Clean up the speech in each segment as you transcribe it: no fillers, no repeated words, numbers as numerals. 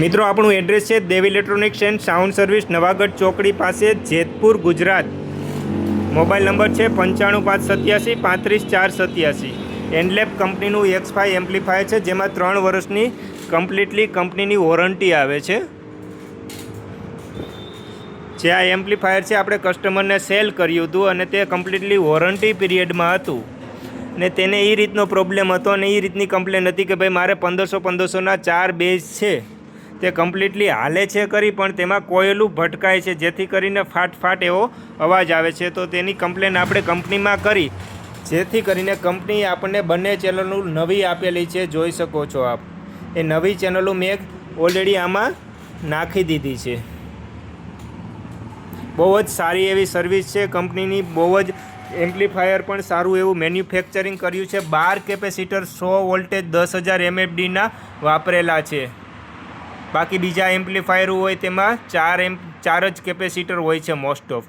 મિત્રો આપણું એડ્રેસ છે Dev electronics and sound service, Navagadh ચોકડી પાસે, જેતપુર, ગુજરાત. મોબાઈલ નંબર છે 9557835487. એનલેપ કંપનીનું X5 એમ્પ્લીફાયર છે, જેમાં 3 વર્ષની કમ્પ્લીટલી કંપનીની વોરંટી આવે છે. જે આ એમ્પ્લીફાયર છે આપણે કસ્ટમરને સેલ કર્યું હતું અને તે કમ્પ્લીટલી વોરંટી પીરિયડમાં હતું ને તેને એ રીતનો પ્રોબ્લેમ હતો અને એ રીતની કમ્પ્લેન હતી કે ભાઈ મારે 1500-1500ના 4 બેઝ છે તે કમ્પ્લીટલી હાલે છે કરી, પણ તેમાં કોયલું ભટકાય છે, જેથી કરીને ફાટ એવો અવાજ આવે છે. તો તેની કમ્પ્લેન આપણે કંપનીમાં કરી, જેથી કરીને કંપની આપણને બંને ચેનલો નવી આપેલી છે, જોઈ શકો છો આપ. એ નવી ચેનલો મેં ઓલરેડી આમાં નાખી દીધી છે. બહુ જ સારી એવી સર્વિસ છે કંપનીની. બહુ જ એમ્પ્લીફાયર પણ સારું એવું મેન્યુફેક્ચરિંગ કર્યું છે. 12 કેપેસિટર 100 વોલ્ટેજ 10,000 MFDના વાપરેલા છે. બાકી બીજા એમ્પ્લીફાયર હોય તેમાં 4 જ કેપેસિટર હોય છે મોસ્ટ ઓફ.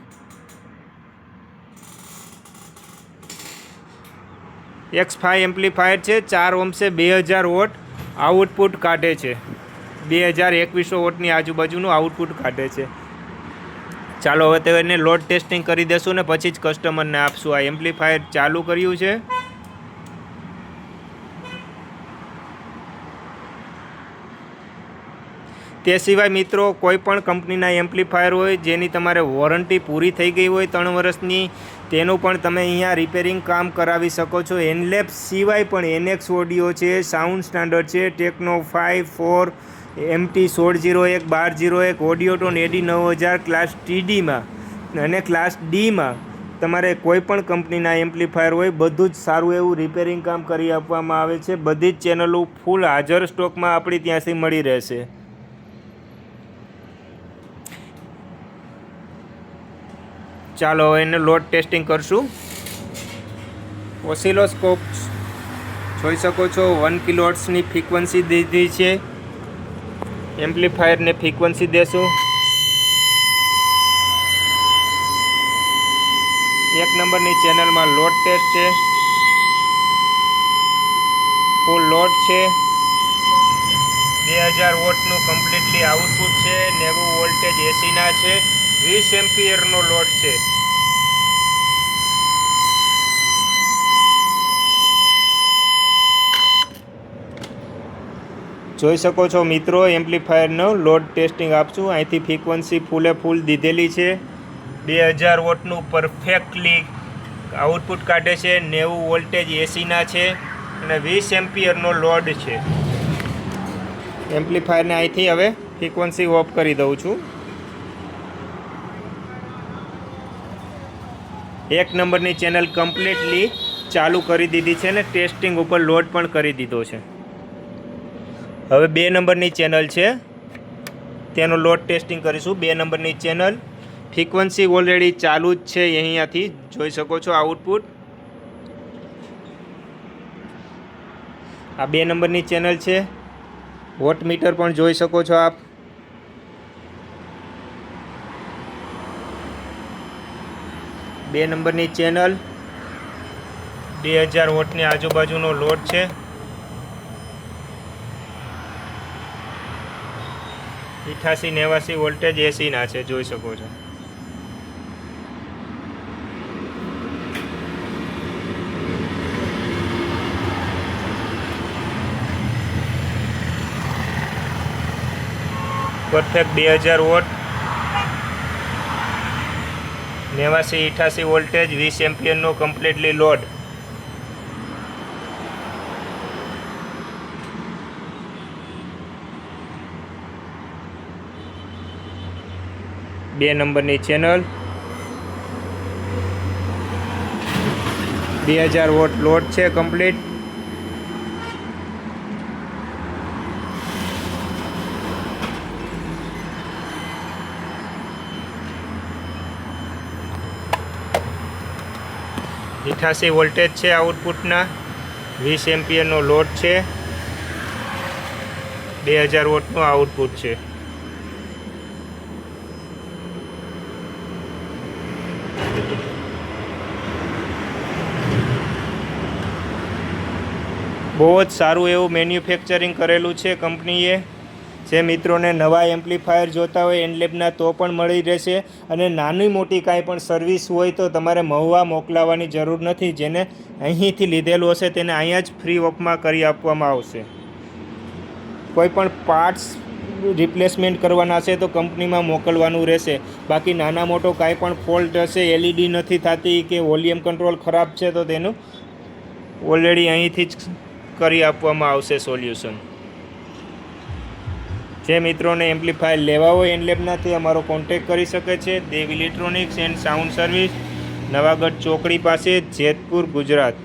X5 એમ્પ્લીફાયર છે, 4 ઓહ્મસે 2000 વોટ આઉટપુટ કાઢે છે. 2100 વોટની આજુબાજુનું આઉટપુટ કાઢે છે. ચાલો હવે તેને લોડ ટેસ્ટિંગ કરી દેશું ને પછી જ કસ્ટમરને આપશું. આ એમ્પ્લીફાયર ચાલુ કર્યું છે. તે સિવાય મિત્રો કોઈ પણ કંપનીના એમ્પ્લીફાયર હોય જેની તમારે વોરંટી પૂરી થઈ ગઈ હોય 3 વર્ષની, તેનું પણ તમે અહીંયા રિપેરિંગ કામ કરાવી શકો છો. એનલેપ સિવાય પણ NX ઓડિયો છે, સાઉન્ડ સ્ટાન્ડર્ડ છે, ટેકનો 5, 4, MT 1601, 1201, ઓડિયોટોન AD 9000 ક્લાસ TDમાં અને ક્લાસ Dમાં તમારે કોઈ પણ કંપનીના એમ્પ્લીફાયર હોય બધું જ સારું એવું રિપેરિંગ કામ કરી આપવામાં આવે છે. બધી જ ચેનલો ફૂલ હાજર સ્ટોકમાં આપણી ત્યાંથી મળી રહેશે. ચાલો એને લોડ ટેસ્ટિંગ કરશું. ઓસિલોસ્કોપ જોઈ શકો છો, 1 કિલોહર્ટ્ઝની ફ્રીક્વન્સી દીધી છે. એમ્પ્લીફાયરને ફ્રીક્વન્સી દેશું. 1 નંબરની ચેનલમાં લોડ ટેસ્ટ છે, ફૂલ લોડ છે. 2000 વોટનું કમ્પ્લીટલી આઉટપુટ છે. 90 વોલ્ટેજ એસીના છે. 20 એમ્પિયરનો લોડ છે. જોઈ શકો છો મિત્રો, એમ્પ્લીફાયરનો લોડ ટેસ્ટિંગ આપશું. અહીંથી ફ્રીક્વન્સી ફૂલ દીધેલી છે. 2000 વોટનું પરફેક્ટલી આઉટપુટ કાઢે છે. 90 વોલ્ટેજ એસીના છે અને 20 એમ્પિયરનો લોડ છે. એમ્પ્લીફાયરને અહીંથી હવે ફ્રીક્વન્સી ઓફ કરી દઉં છું. 1 નંબરની ચેનલ કમ્પ્લીટલી ચાલુ કરી દીધી છે અને ટેસ્ટિંગ ઉપર લોડ પણ કરી દીધો છે. હવે 2 નંબરની ચેનલ છે તેનો લોડ ટેસ્ટિંગ કરીશું. 2 નંબરની ચેનલ ફ્રીક્વન્સી ઓલરેડી ચાલુ જ છે. અહીંયાથી જોઈ શકો છો આઉટપુટ. આ 2 નંબરની ચેનલ છે. વોટ મીટર પણ જોઈ શકો છો આપ. બે નંબરની ચેનલ 2000 વોટની આજુબાજુનો લોડ છે. અઠ્યાસી 89 વોલ્ટેજ એસીના છે, જોઈ શકો છો. પરફેક્ટ 2000 વોટ, 89-88 વોલ્ટેજ, 20 એમ્પિયરનો કમ્પ્લીટલી લોડ. બે નંબરની ચેનલ 2000 વોટ લોડ છે કમ્પ્લીટ. અઠ્યાસી વોલ્ટેજ છે આઉટપુટના. 20 એમ્પિયરનો લોડ છે. 2000 વોટનું આઉટપુટ છે. બહુ જ સારું એવું મેન્યુફેક્ચરિંગ કરેલું છે કંપનીએ. જે મિત્રોને નવા એમ્પ્લીફાયર જોતા હોય એનલેબના તો પણ મળી રહેશે અને નાની મોટી કાંઈ પણ સર્વિસ હોય તો તમારે મહુવા મોકલાવવાની જરૂર નથી. જેને અહીંથી લીધેલું હશે તેને અહીંયા જ ફ્રી ઓફમાં કરી આપવામાં આવશે. કોઈ પણ પાર્ટ્સ રિપ્લેસમેન્ટ કરવાના હશે તો કંપનીમાં મોકલવાનું રહેશે. બાકી નાના મોટો કાંઈ પણ ફોલ્ટ હશે, એલઈડી નથી થતી કે વોલ્યુમ કંટ્રોલ ખરાબ છે તો તેનું ઓલરેડી અહીંથી જ કરી આપવામાં આવશે સોલ્યુશન. જે મિત્રોને એમ્પ્લીફાયર લેવા હોય એનલેબના તે અમારો કોન્ટેક્ટ કરી શકે છે. Dev electronics and sound service, Navagadh ચોકડી પાસે, જેતપુર, ગુજરાત.